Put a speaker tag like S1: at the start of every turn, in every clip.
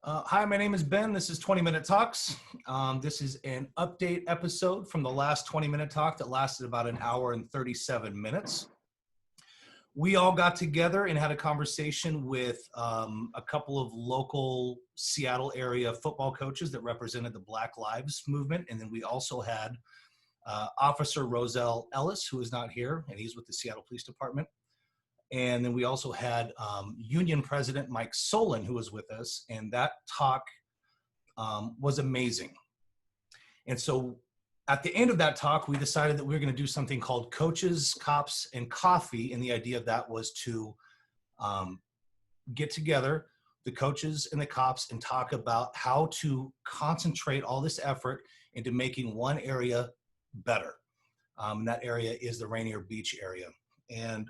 S1: Hi, my name is Ben. This is 20 Minute Talks. This is an update episode from the last 20-minute talk that lasted about an hour and 37 minutes. We all got together and had a conversation with a couple of local Seattle area football coaches that represented the Black Lives movement. And then we also had Officer Roselle Ellis, who is not here, and he's with the Seattle Police Department. And then we also had Union President Mike Solon, who was with us, and that talk was amazing. And so at the end of that talk, we decided that we were going to do something called Coaches, Cops, and Coffee, and the idea of that was to get together, the coaches and the cops, and talk about how to concentrate all this effort into making one area better. And that area is the Rainier Beach area. And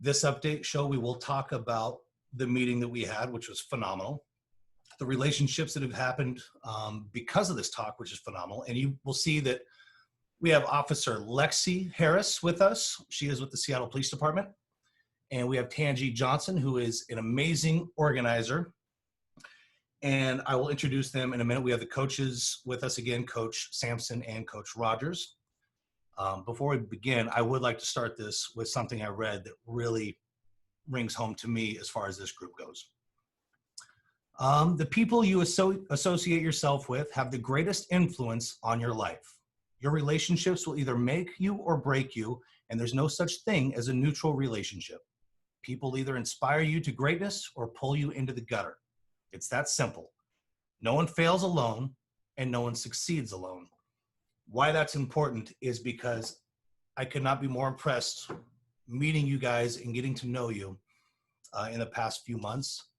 S1: this update show, we will talk about the meeting that we had, which was phenomenal. The relationships that have happened because of this talk, which is phenomenal. And you will see that we have Officer Lexi Harris with us. She is with the Seattle Police Department. And we have Tangi Johnson, who is an amazing organizer. And I will introduce them in a minute. We have the coaches with us again, Coach Sampson and Coach Rogers. Before we begin, I would like to start this with something I read that really rings home to me as far as this group goes. The people you associate yourself with have the greatest influence on your life. Your relationships will either make you or break you, and there's no such thing as a neutral relationship. People either inspire you to greatness or pull you into the gutter. It's that simple. No one fails alone, and no one succeeds alone. Why that's important is because I could not be more impressed meeting you guys and getting to know you in the past few months.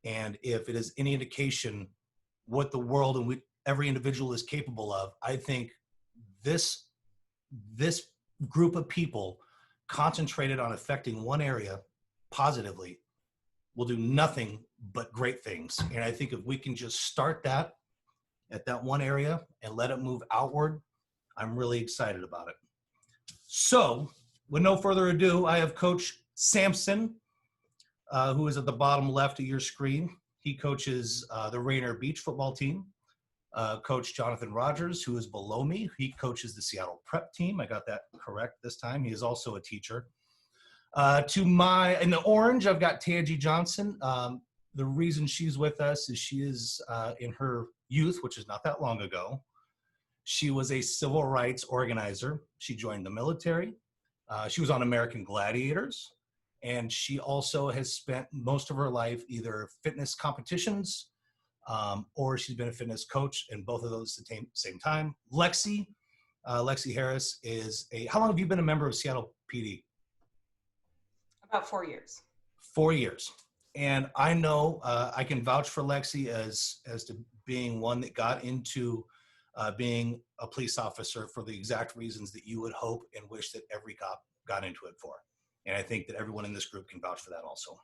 S1: And if it is any indication what the world and every individual is capable of, I think this group of people concentrated on affecting one area positively will do nothing but great things. And I think if we can just start that at that one area and let it move outward, I'm really excited about it. So with no further ado, I have Coach Sampson, who is at the bottom left of your screen. He coaches the Rainier Beach football team. Coach Jonathan Rogers, who is below me, he coaches the Seattle Prep team. I got that correct this time. He is also a teacher. In the orange, I've got Tangi Johnson. The reason she's with us is she is in her youth, which is not that long ago. She was a civil rights organizer. She joined the military. She was on American Gladiators. And she also has spent most of her life either fitness competitions or she's been a fitness coach, and both of those at the same time. Lexi Harris is how long have you been a member of Seattle PD?
S2: About 4 years.
S1: 4 years. And I know I can vouch for Lexi as to being one that got into being a police officer for the exact reasons that you would hope and wish that every cop got into it for. And I think that everyone in this group can vouch for that also.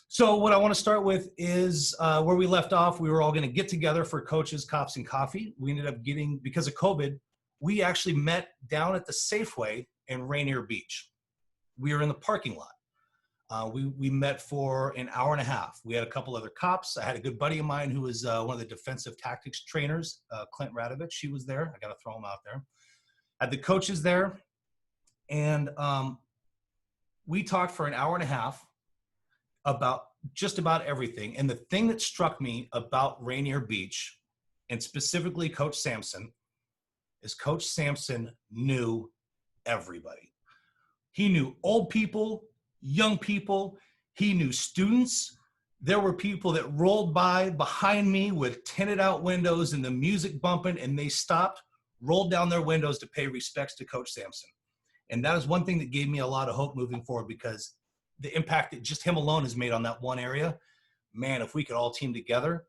S1: So what I want to start with is where we left off. We were all going to get together for Coaches, Cops, and Coffee. We ended up getting, because of COVID, we actually met down at the Safeway in Rainier Beach. We were in the parking lot. We met for an hour and a half. We had a couple other cops. I had a good buddy of mine who was one of the defensive tactics trainers, Clint Radovich. She was there. I got to throw him out there. Had the coaches there. And we talked for an hour and a half about just about everything. And the thing that struck me about Rainier Beach, and specifically Coach Sampson, is Coach Sampson knew everybody. He knew old people, young people. He knew students. There were people that rolled by behind me with tinted out windows and the music bumping, and they stopped, rolled down their windows to pay respects to Coach Sampson. And that is one thing that gave me a lot of hope moving forward, because the impact that just him alone has made on that one area, man, if we could all team together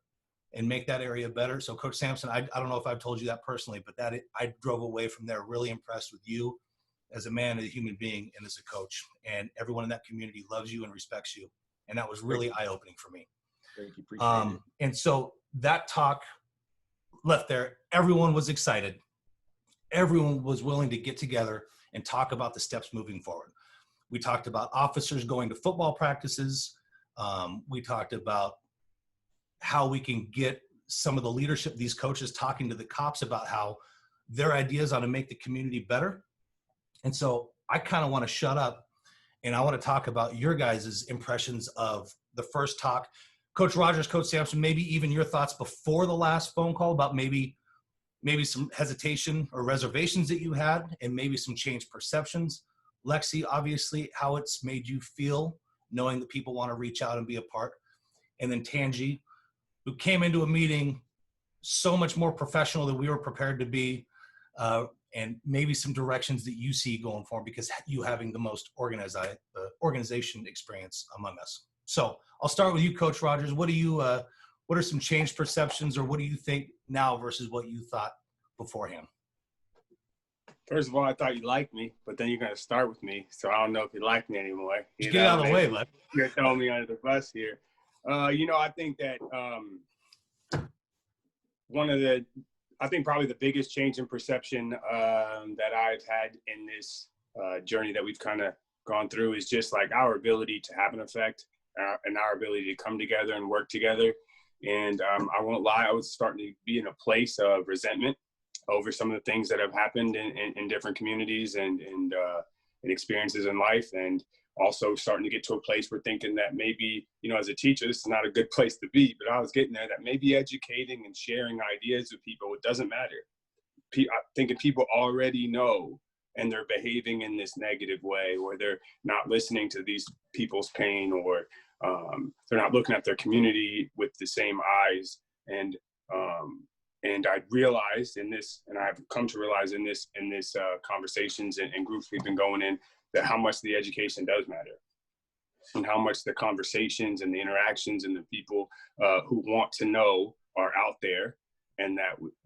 S1: and make that area better. So Coach Sampson, I don't know if I've told you that personally, but I drove away from there really impressed with you as a man, as a human being, and as a coach. And everyone in that community loves you and respects you. And that was really eye-opening for me.
S3: Thank you, appreciate it.
S1: And so that talk left there, everyone was excited. Everyone was willing to get together and talk about the steps moving forward. We talked about officers going to football practices. We talked about how we can get some of the leadership, these coaches talking to the cops about how their ideas on to make the community better. And so I kind of want to shut up and I want to talk about your guys' impressions of the first talk. Coach Rogers, Coach Sampson, maybe even your thoughts before the last phone call about maybe some hesitation or reservations that you had and maybe some changed perceptions. Lexi, obviously, how it's made you feel knowing that people want to reach out and be a part. And then Tangi, who came into a meeting so much more professional than we were prepared to be, and maybe some directions that you see going forward because you having the most organization experience among us. So I'll start with you, Coach Rogers. What are some changed perceptions, or what do you think now versus what you thought beforehand?
S3: First of all, I thought you liked me, but then you're going to start with me, so I don't know if you like me anymore.
S1: Just get out of the way, bud.
S3: You're throwing me under the bus here. I think that I think probably the biggest change in perception that I've had in this journey that we've kind of gone through is just like our ability to have an effect and our ability to come together and work together. And I won't lie, I was starting to be in a place of resentment over some of the things that have happened in different communities and experiences in life. And also starting to get to a place where thinking that maybe, as a teacher, this is not a good place to be, but I was getting there, that maybe educating and sharing ideas with people, it doesn't matter. I'm thinking people already know, and they're behaving in this negative way, or they're not listening to these people's pain, or they're not looking at their community with the same eyes. And I realized in this, and I've come to realize in this conversations and groups we've been going in, that how much the education does matter, and how much the conversations and the interactions and the people who want to know are out there, and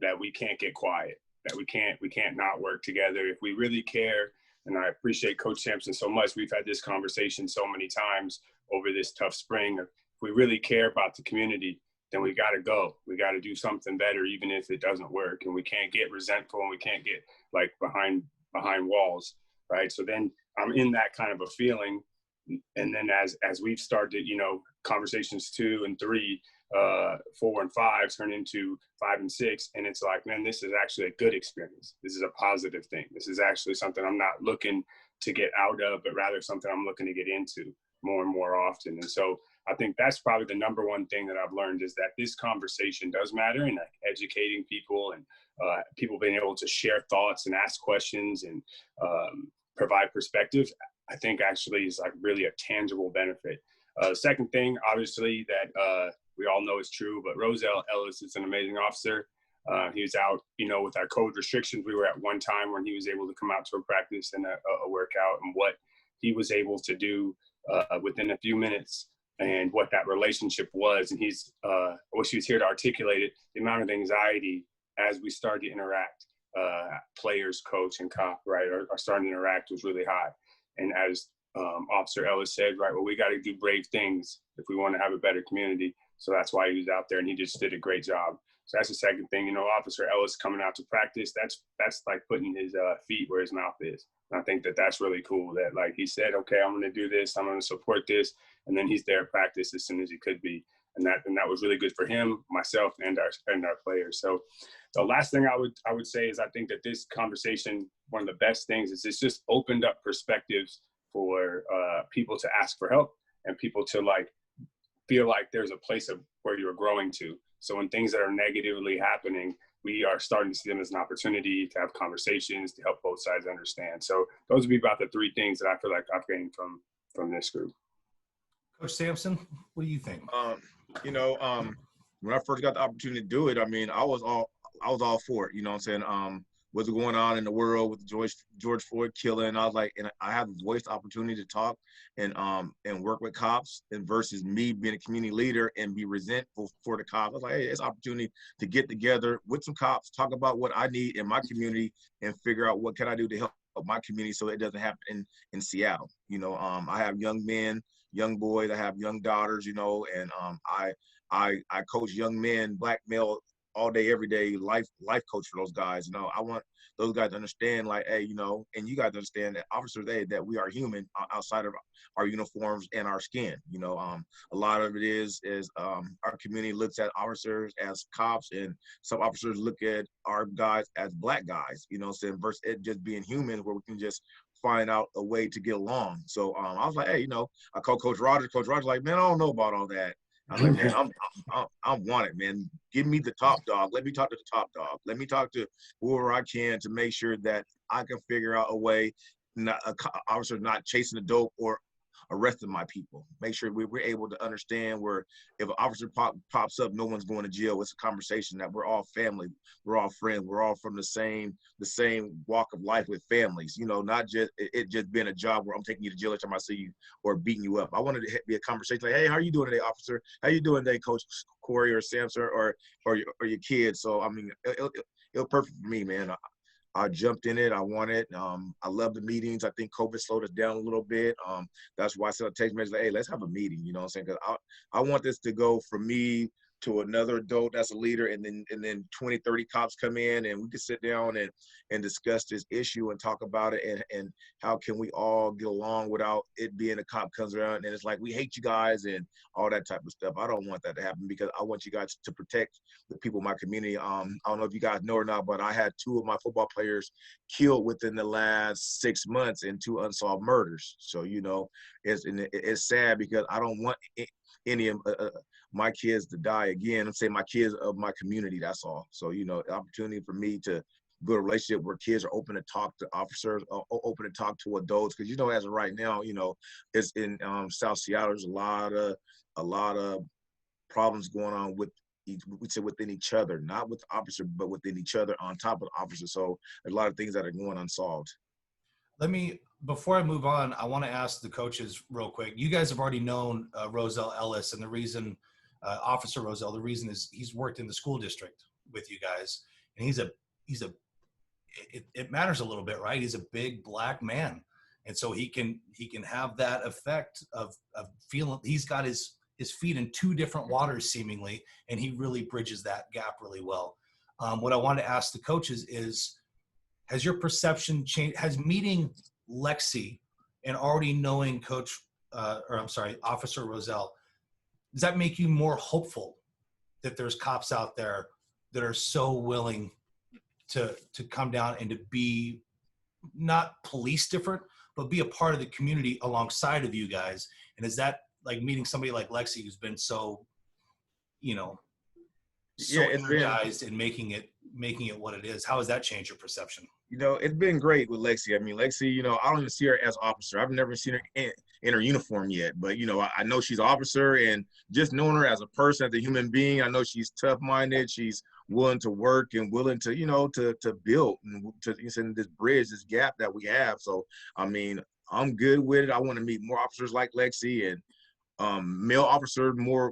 S3: that we can't get quiet, that we can't not work together if we really care. And I appreciate Coach Sampson so much. We've had this conversation so many times over this tough spring. If we really care about the community, then we got to go. We got to do something better, even if it doesn't work. And we can't get resentful, and we can't get like behind walls, right? So then I'm in that kind of a feeling. And then as we've started, conversations 2 and 3, 4 and 5 turn into 5 and 6. And it's like, man, this is actually a good experience. This is a positive thing. This is actually something I'm not looking to get out of, but rather something I'm looking to get into more and more often. And so I think that's probably the number one thing that I've learned, is that this conversation does matter, and like educating people and people being able to share thoughts and ask questions and provide perspective, I think actually is like really a tangible benefit. Second thing, obviously, that we all know is true, but Roselle Ellis is an amazing officer. He was out, with our code restrictions. We were at one time when he was able to come out to a practice and a workout, and what he was able to do within a few minutes, and what that relationship was. And he's, I wish he was here to articulate it, the amount of anxiety as we started to interact, players, coach, and cop, right, are starting to interact was really high. And as Officer Ellis said, right, well, we got to do brave things if we want to have a better community. So that's why he was out there, and he just did a great job. So that's the second thing, Officer Ellis coming out to practice, that's like putting his feet where his mouth is. And I think that that's really cool, that like he said, okay, I'm going to do this, I'm going to support this. And then he's there at practice as soon as he could be. And that was really good for him, myself, and our players. So the last thing I would say is I think that this conversation, one of the best things is it's just opened up perspectives for people to ask for help, and people to like feel like there's a place of where you're growing to. So when things that are negatively happening, we are starting to see them as an opportunity to have conversations to help both sides understand. So those would be about the 3 things that I feel like I've gained from this group.
S1: Coach Sampson, what do you think?
S4: When I first got the opportunity to do it, I mean, I was all for it. You know what I'm saying? What's going on in the world with George Floyd killing? I was like, and I have the voice opportunity to talk and work with cops, and versus me being a community leader and be resentful for the cops. I was like, hey, it's an opportunity to get together with some cops, talk about what I need in my community, and figure out what can I do to help my community so it doesn't happen in Seattle. I have young men, young boys, I have young daughters, and I coach young men, black male all day, every day life coach for those guys. I want those guys to understand, like, hey, and you guys understand that officers, that we are human outside of our uniforms and our skin. A lot of it is our community looks at officers as cops, and some officers look at our guys as black guys, versus it just being human, where we can just find out a way to get along. So I was like, hey, I called Coach Rogers. Coach Rogers like, man, I don't know about all that. I'm like, man, I want it, man. Give me the top dog. Let me talk to the top dog. Let me talk to whoever I can to make sure that I can figure out a way, officer not chasing the dope or arresting my people. Make sure we're able to understand where if an officer pops up, no one's going to jail. It's a conversation that we're all family, we're all friends, we're all from the same walk of life with families. Not just it just being a job where I'm taking you to jail every time I see you or beating you up. I wanted to be a conversation like, hey, how are you doing today, officer? How you doing today, Coach Corey or Samson or your kids? So I mean, it was perfect for me, man. I jumped in it. I won it. I love the meetings. I think COVID slowed us down a little bit. That's why I sent a text message like, hey, let's have a meeting. You know what I'm saying? Because I want this to go from me to another adult that's a leader, and then 20, 30 cops come in, and we can sit down and discuss this issue and talk about it, and how can we all get along without it being a cop comes around and it's like, we hate you guys and all that type of stuff. I don't want that to happen, because I want you guys to protect the people in my community. I don't know if you guys know or not, but I had 2 of my football players killed within the last 6 months in 2 unsolved murders. So, it's sad, because I don't want any of my kids to die again. I'm saying my kids of my community, that's all. So, the opportunity for me to build a relationship where kids are open to talk to officers, open to talk to adults. Because, as of right now, it's in South Seattle, there's a lot of problems going on within each other, not with the officer, but within each other on top of the officer. So there's a lot of things that are going unsolved.
S1: Before I move on, I want to ask the coaches real quick. You guys have already known Roselle Ellis, and the reason, Officer Roselle, the reason is he's worked in the school district with you guys, and it matters a little bit, right? He's a big black man, and so he can have that effect of feeling he's got his feet in 2 different waters seemingly, and he really bridges that gap really well. What I want to ask the coaches is, has your perception changed? Has meeting Lexi and already knowing Officer Roselle, does that make you more hopeful that there's cops out there that are so willing to come down and to be not police different, but be a part of the community alongside of you guys? And is that like meeting somebody like Lexi, who's been so energized in making it what it is? How has that changed your perception?
S4: It's been great with Lexi. I mean, Lexi, I don't even see her as officer. I've never seen her in her uniform yet, but I know she's an officer, and just knowing her as a person, as a human being, I know she's tough-minded. She's willing to work and willing to, to build and to send this bridge, this gap that we have. So, I mean, I'm good with it. I want to meet more officers like Lexi, and male officers, more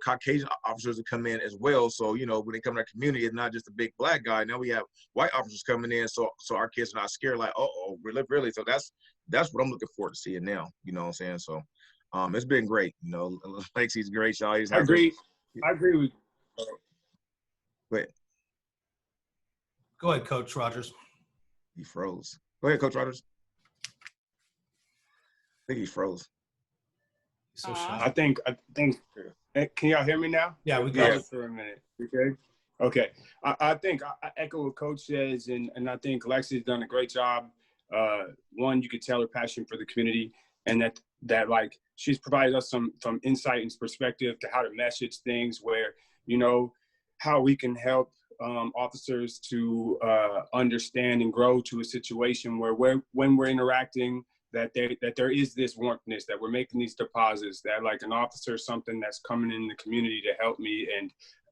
S4: Caucasian officers to come in as well. So, when they come to our community, it's not just a big black guy. Now we have white officers coming in, so our kids are not scared, like, oh, really? So that's what I'm looking forward to seeing now. You know what I'm saying? So it's been great. Lexi's great. Y'all.
S3: I agree with.
S4: Wait.
S1: Go ahead, Coach Rogers.
S4: He froze. Go ahead, Coach Rogers. I think he froze.
S1: So shy.
S3: I think. Can y'all hear me now?
S1: Yeah, we got it
S3: for a minute. Okay. Okay. I think I echo what Coach says, and I think Lexi's done a great job. One, you could tell her passion for the community, and that like she's provided us some insight and perspective to how to message things, where how we can help officers to understand and grow to a situation where when we're interacting, that there is this warmthness, that we're making these deposits, that like an officer, something that's coming in the community to help me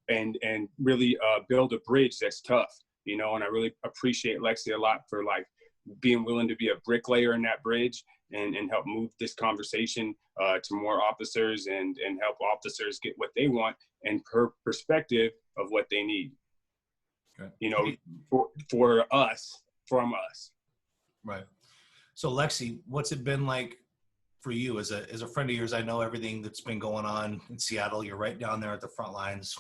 S3: and really build a bridge that's tough, and I really appreciate Lexi a lot for like being willing to be a bricklayer in that bridge and help move this conversation to more officers and help officers get what they want and her perspective of what they need. Okay. For us, from us.
S1: Right. So Lexi, what's it been like for you as a friend of yours? I know everything that's been going on in Seattle. You're right down there at the front lines.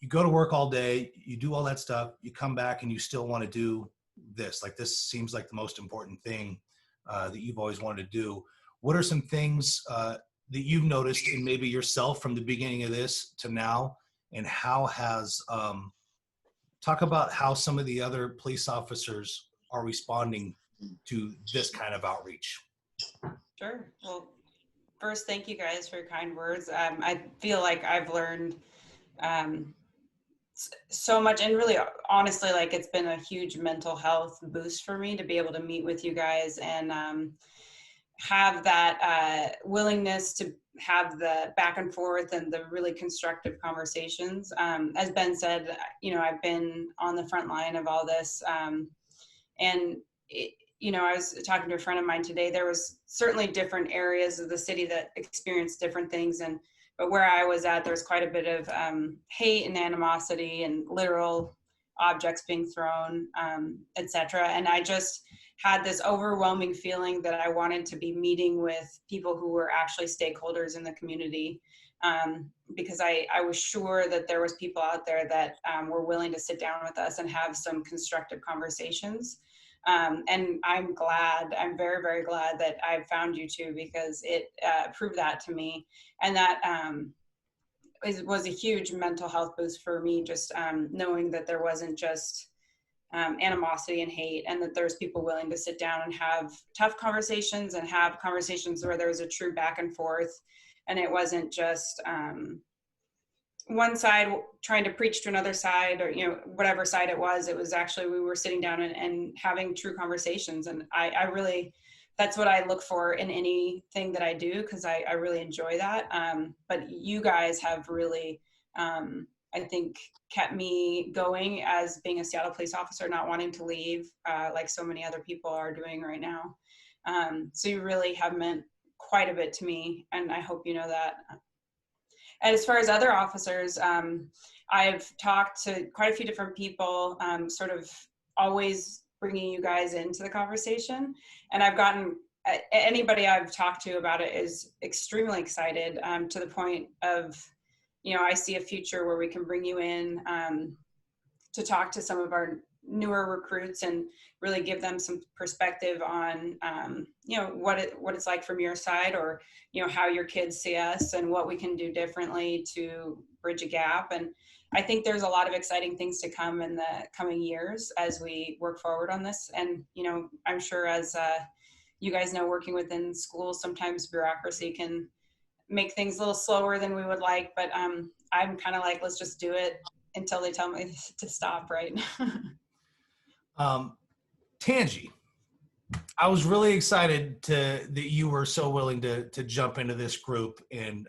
S1: you go to work all day, you do all that stuff, you come back and you still want to do this. Like this seems like the most important thing that you've always wanted to do. What are some things that you've noticed in maybe yourself from the beginning of this to now, and how has talk about how some of the other police officers are responding to this kind of outreach?
S2: Sure. Well, first, thank you guys for your kind words. I feel like I've learned so much, and really, honestly, like it's been a huge mental health boost for me to be able to meet with you guys and have that willingness to have the back and forth and the really constructive conversations. As Ben said, I've been on the front line of all this. And, I was talking to a friend of mine today. There was certainly different areas of the city that experienced different things. But where I was at, there was quite a bit of hate and animosity and literal objects being thrown, et cetera. And I just had this overwhelming feeling that I wanted to be meeting with people who were actually stakeholders in the community, because I was sure that there was people out there that were willing to sit down with us and have some constructive conversations. And I'm very, very glad that I found you two, because it proved that to me. And that was a huge mental health boost for me, just knowing that there wasn't just animosity and hate, and that there's people willing to sit down and have tough conversations and have conversations where there was a true back and forth. And it wasn't just one side trying to preach to another side, or whatever side it was actually, we were sitting down and having true conversations. And I really, that's what I look for in anything that I do, because I really enjoy that. But you guys have really I think kept me going as being a Seattle police officer, not wanting to leave like so many other people are doing right now. So you really have meant quite a bit to me, and I hope you know that. And as far as other officers, I've talked to quite a few different people, sort of always bringing you guys into the conversation. And I've gotten, anybody I've talked to about it is extremely excited, to the point of, I see a future where we can bring you in to talk to some of our newer recruits and really give them some perspective on, what it's like from your side, or, how your kids see us and what we can do differently to bridge a gap. And I think there's a lot of exciting things to come in the coming years as we work forward on this. And, I'm sure, as you guys know, working within schools, sometimes bureaucracy can make things a little slower than we would like, but I'm kind of like, let's just do it until they tell me to stop, right?
S1: Tangi, I was really excited that you were so willing to jump into this group and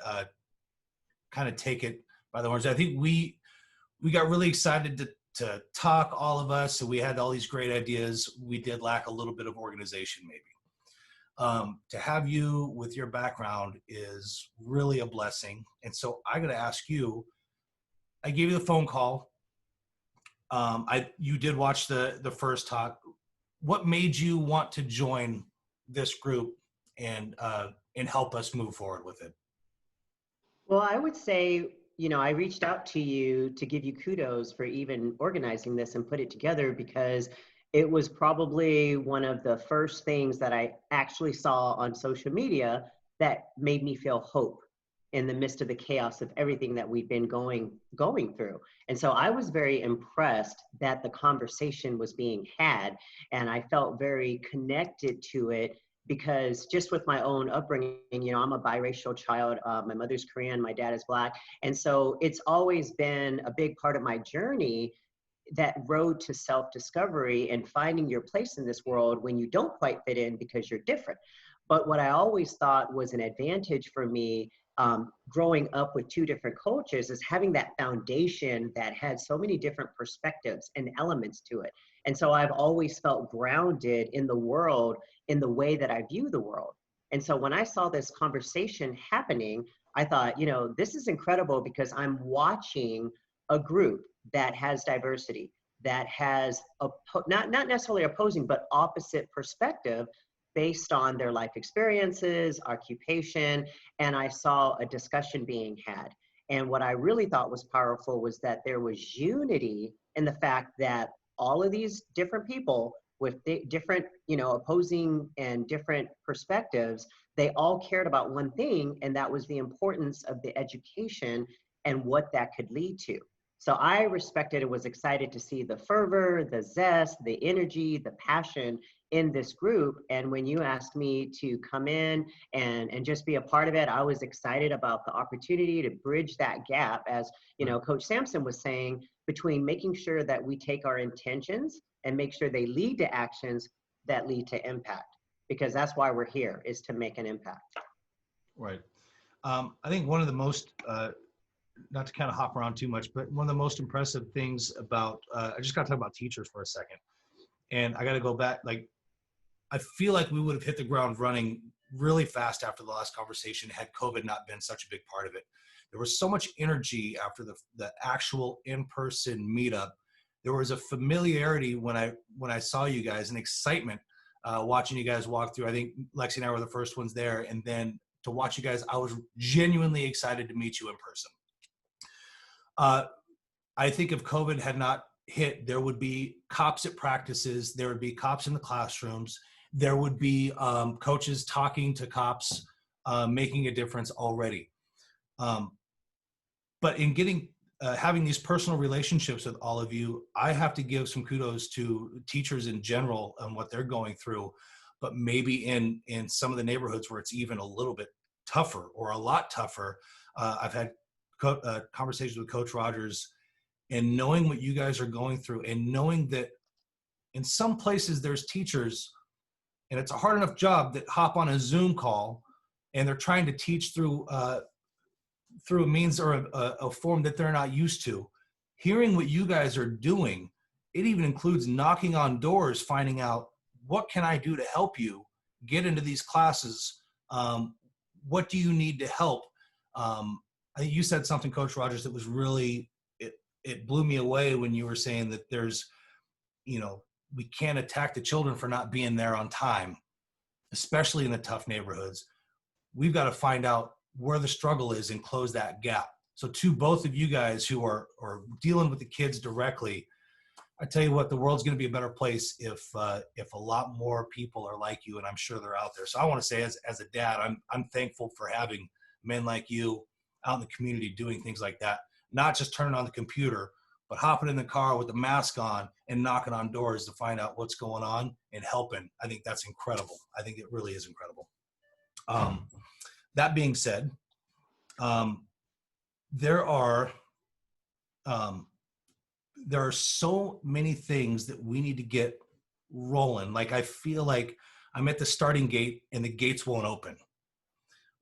S1: kind of take it by the horns. I think we got really excited to talk, all of us, so we had all these great ideas. We did lack a little bit of organization, maybe. To have you with your background is really a blessing. And so I got to ask you, I gave you the phone call. You did watch the first talk. What made you want to join this group and help us move forward with it?
S5: Well, I would say, I reached out to you to give you kudos for even organizing this and put it together, because it was probably one of the first things that I actually saw on social media that made me feel hope in the midst of the chaos of everything that we've been going through. And so I was very impressed that the conversation was being had, and I felt very connected to it, because just with my own upbringing, I'm a biracial child. My mother's Korean, my dad is Black. And so it's always been a big part of my journey, that road to self-discovery and finding your place in this world when you don't quite fit in because you're different. But what I always thought was an advantage for me, growing up with two different cultures, is having that foundation that had so many different perspectives and elements to it. And so I've always felt grounded in the world, in the way that I view the world. And so when I saw this conversation happening, I thought, this is incredible, because I'm watching a group that has diversity, that has not necessarily opposing, but opposite perspective based on their life experiences, occupation, and I saw a discussion being had. And what I really thought was powerful was that there was unity in the fact that all of these different people with different, opposing and different perspectives, they all cared about one thing, and that was the importance of the education and what that could lead to. So I respected and was excited to see the fervor, the zest, the energy, the passion in this group. And when you asked me to come in and just be a part of it, I was excited about the opportunity to bridge that gap, as Coach Sampson was saying, between making sure that we take our intentions and make sure they lead to actions that lead to impact, because that's why we're here, is to make an impact.
S1: Right. I think one of the most, not to kind of hop around too much, but one of the most impressive things about, I just got to talk about teachers for a second. And I got to go back, I feel like we would have hit the ground running really fast after the last conversation had COVID not been such a big part of it. There was so much energy after the actual in-person meetup. There was a familiarity when I saw you guys, an excitement watching you guys walk through. I think Lexi and I were the first ones there. And then to watch you guys, I was genuinely excited to meet you in person. I think if COVID had not hit, there would be cops at practices, there would be cops in the classrooms, there would be coaches talking to cops, making a difference already. But in having these personal relationships with all of you, I have to give some kudos to teachers in general on what they're going through, but maybe in some of the neighborhoods where it's even a little bit tougher or a lot tougher. I've had conversations with Coach Rogers, and knowing what you guys are going through, and knowing that in some places there's teachers, and it's a hard enough job, that hop on a Zoom call and they're trying to teach through a means or a form that they're not used to. Hearing what you guys are doing, it even includes knocking on doors, finding out, what can I do to help you get into these classes? What do you need to help? I think you said something, Coach Rogers, that was really, it blew me away when you were saying that there's, we can't attack the children for not being there on time, especially in the tough neighborhoods. We've got to find out where the struggle is and close that gap. So to both of you guys who are dealing with the kids directly, I tell you what, the world's going to be a better place if a lot more people are like you, and I'm sure they're out there. So I want to say, as a dad, I'm thankful for having men like you out in the community doing things like that. Not just turning on the computer, but hopping in the car with the mask on and knocking on doors to find out what's going on and helping. I think that's incredible. I think it really is incredible. That being said, there are so many things that we need to get rolling. Like, I feel like I'm at the starting gate and the gates won't open.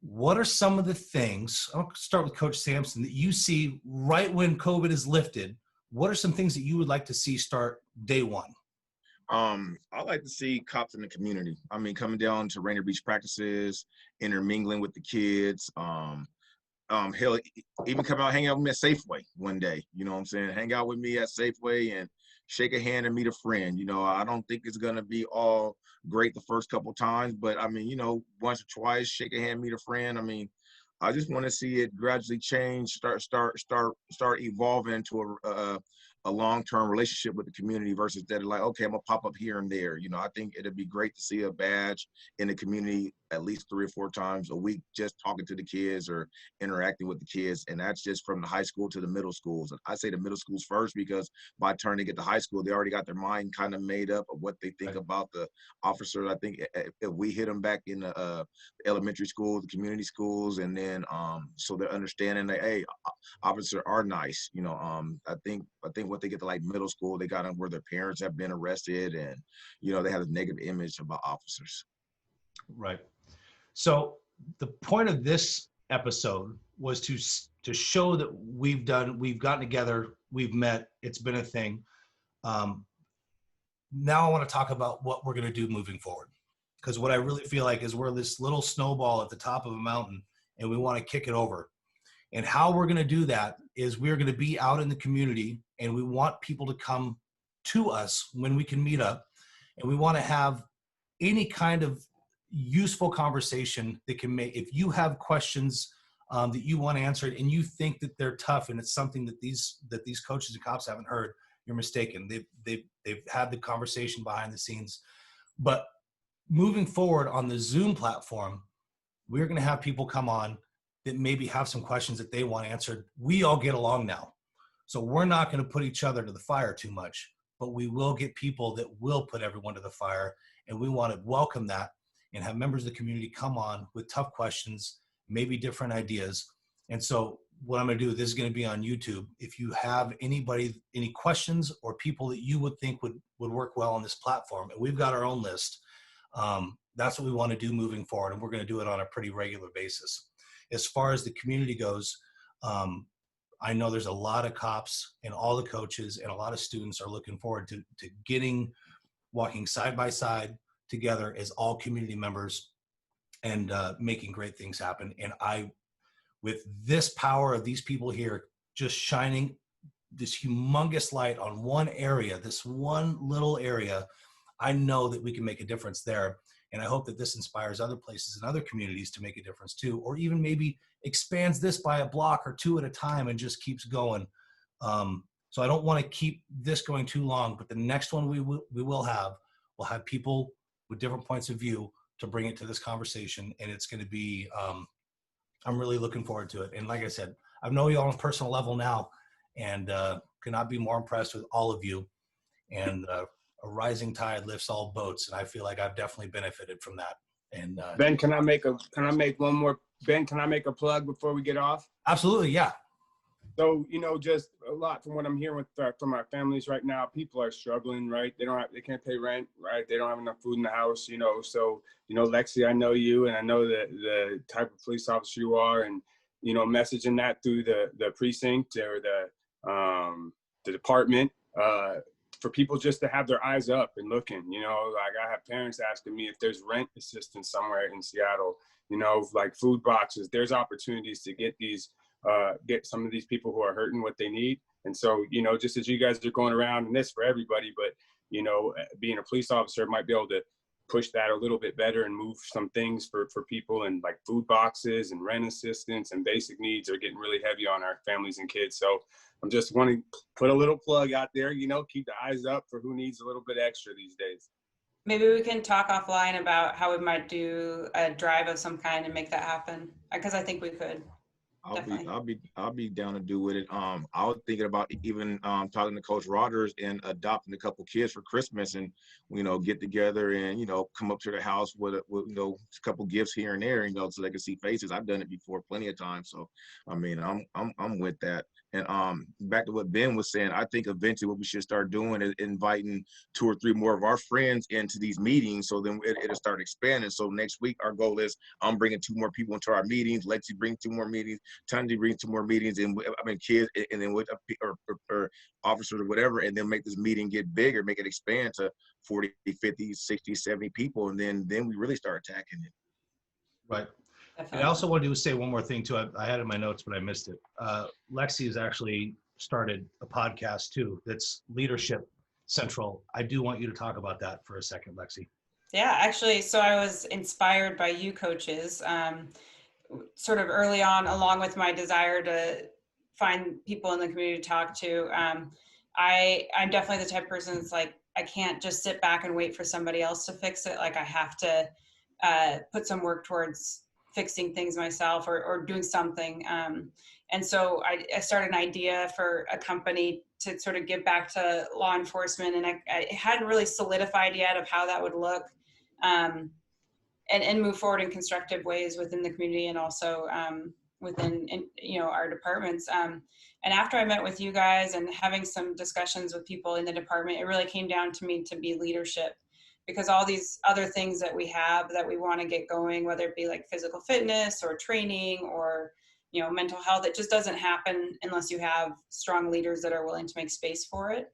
S1: What are some of the things, I'll start with Coach Sampson, that you see right when COVID is lifted? What are some things that you would like to see start day one?
S4: I like to see cops in the community. I mean, coming down to Rainier Beach practices, intermingling with the kids. He'll even come out, hang out with me at Safeway one day. You know what I'm saying? Hang out with me at Safeway and shake a hand and meet a friend. I don't think it's gonna be all great the first couple times, but I mean, once or twice, shake a hand, meet a friend. I mean, I just want to see it gradually change, start evolving to a long-term relationship with the community versus that like, okay, I'm gonna pop up here and there. I think it'd be great to see a badge in the community at least 3 or 4 times a week, just talking to the kids or interacting with the kids. And that's just from the high school to the middle schools. And I say the middle schools first, because by the time they get to high school, they already got their mind kind of made up of what they think about the officers. I think if we hit them back in the elementary schools, the community schools, and then so they're understanding that, hey, officers are nice. I think what they get to like middle school, they got them where their parents have been arrested, and they have a negative image about officers.
S1: Right. So the point of this episode was to show that we've gotten together, we've met, it's been a thing. Now I want to talk about what we're going to do moving forward, because what I really feel like is we're this little snowball at the top of a mountain, and we want to kick it over. And how we're going to do that is we're going to be out in the community, and we want people to come to us when we can meet up, and we want to have any kind of useful conversation that can make, if you have questions that you want answered, and you think that they're tough, and it's something that these coaches and cops haven't heard, you're mistaken. They've had the conversation behind the scenes. But moving forward on the Zoom platform, we're going to have people come on that maybe have some questions that they want answered. We all get along now, so we're not going to put each other to the fire too much, but we will get people that will put everyone to the fire, and we want to welcome that and have members of the community come on with tough questions, maybe different ideas. And so what I'm going to do, this is going to be on YouTube. If you have anybody, any questions or people that you would think would work well on this platform, and we've got our own list, that's what we want to do moving forward, and we're going to do it on a pretty regular basis. As far as the community goes, I know there's a lot of cops and all the coaches and a lot of students are looking forward to walking side by side together as all community members and making great things happen. And with this power of these people here just shining this humongous light on one area, this one little area, I know that we can make a difference there. And I hope that this inspires other places and other communities to make a difference too, or even maybe expands this by a block or two at a time and just keeps going. So I don't want to keep this going too long, but the next one we'll have people with different points of view to bring it to this conversation. And it's going to be, I'm really looking forward to it. And like I said, I know you all on a personal level now, and cannot be more impressed with all of you. And a rising tide lifts all boats, and I feel like I've definitely benefited from that. And
S3: Ben, can I make one more? Ben, can I make a plug before we get off?
S1: Absolutely, yeah.
S3: So, just a lot from what I'm hearing from our families right now, people are struggling, right? They can't pay rent, right? They don't have enough food in the house, So, Lexi, I know you, and I know the type of police officer you are, and, messaging that through the precinct or the department, for people just to have their eyes up and looking, like I have parents asking me if there's rent assistance somewhere in Seattle, like food boxes. There's opportunities to get some of these people who are hurting what they need. And so, just as you guys are going around, and this for everybody, but, being a police officer might be able to push that a little bit better and move some things for people, and like food boxes and rent assistance and basic needs are getting really heavy on our families and kids. So I'm just wanting to put a little plug out there, keep the eyes up for who needs a little bit extra these days.
S2: Maybe we can talk offline about how we might do a drive of some kind and make that happen, because I think we could.
S4: I'll be down to do with it. I was thinking about even talking to Coach Rogers and adopting a couple kids for Christmas, and get together and come up to the house with a couple gifts here and there, so they can see faces. I've done it before plenty of times, so I mean I'm with that. And back to what Ben was saying, I think eventually what we should start doing is inviting 2 or 3 more of our friends into these meetings, so then it'll start expanding. So next week our goal is I'm bringing 2 more people into our meetings. Lexi bring 2 more meetings. Tanji brings 2 more meetings, and kids, and then with or officers or whatever, and then make this meeting get bigger, make it expand to 40, 50, 60, 70 people, and then we really start attacking it.
S1: Right. And I also wanted to say one more thing too. I had it in my notes, but I missed it. Lexi has actually started a podcast too. That's Leadership Central. I do want you to talk about that for a second, Lexi.
S2: Yeah, actually, so I was inspired by you coaches, sort of early on, along with my desire to find people in the community to talk to. I'm definitely the type of person that's like, I can't just sit back and wait for somebody else to fix it. Like I have to put some work towards fixing things myself or doing something. And so I started an idea for a company to sort of give back to law enforcement. And I hadn't really solidified yet of how that would look, and move forward in constructive ways within the community and also within our departments. And after I met with you guys and having some discussions with people in the department, it really came down to me to be leadership. Because all these other things that we have that we want to get going, whether it be like physical fitness or training or, mental health, it just doesn't happen unless you have strong leaders that are willing to make space for it.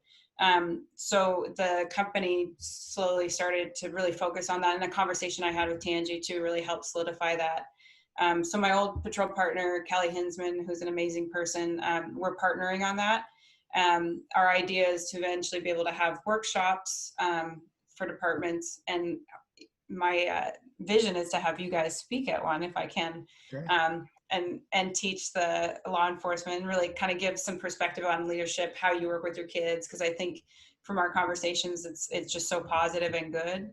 S2: So the company slowly started to really focus on that. And the conversation I had with Tanji too really helped solidify that. So my old patrol partner, Callie Hinsman, who's an amazing person, we're partnering on that. Our idea is to eventually be able to have workshops for departments, and my vision is to have you guys speak at one if I can.
S4: Okay.
S2: and teach the law enforcement and really kind of give some perspective on leadership, how you work with your kids. Cause I think from our conversations, it's just so positive and good.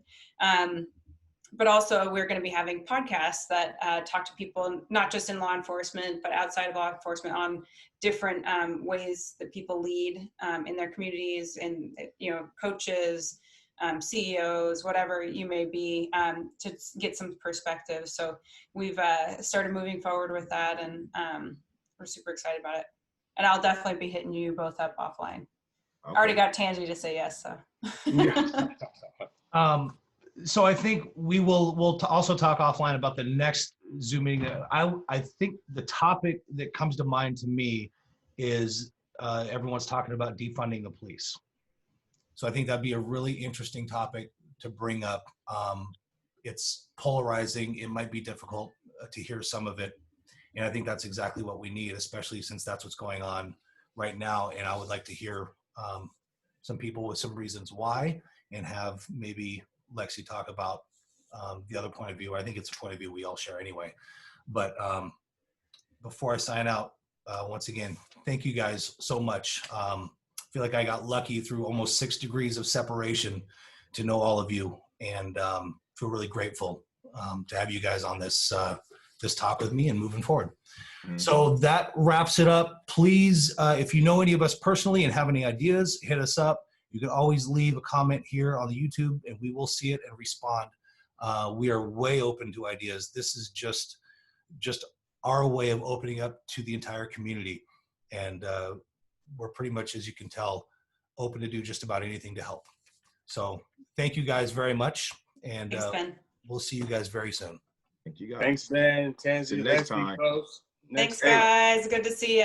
S2: But also we're going to be having podcasts that talk to people, not just in law enforcement, but outside of law enforcement, on different ways that people lead in their communities, and, you know, coaches, CEOs, whatever you may be, to get some perspective. So we've started moving forward with that, and we're super excited about it. And I'll definitely be hitting you both up offline. I already got Tangi to say yes, so.
S1: So I think we'll also talk offline about the next Zoom meeting. I think the topic that comes to mind to me is everyone's talking about defunding the police. So I think that'd be a really interesting topic to bring up. It's polarizing. It might be difficult to hear some of it. And I think that's exactly what we need, especially since that's what's going on right now. And I would like to hear some people with some reasons why, and have maybe Lexi talk about the other point of view. I think it's a point of view we all share anyway. But before I sign out, once again, thank you guys so much. I feel like I got lucky through almost 6 degrees of separation to know all of you, and feel really grateful to have you guys on this this talk with me and moving forward. Mm-hmm. So that wraps it up. Please, if you know any of us personally and have any ideas, hit us up. You can always leave a comment here on the YouTube and we will see it and respond. We are way open to ideas. This is just our way of opening up to the entire community. And we're pretty much, as you can tell, open to do just about anything to help. So thank you guys very much. And
S2: thanks, Ben.
S1: We'll see you guys very soon.
S4: Thank you guys.
S3: Thanks, Ben. Tanzi,
S4: next time.
S3: Folks.
S2: Thanks, guys. Good to see you.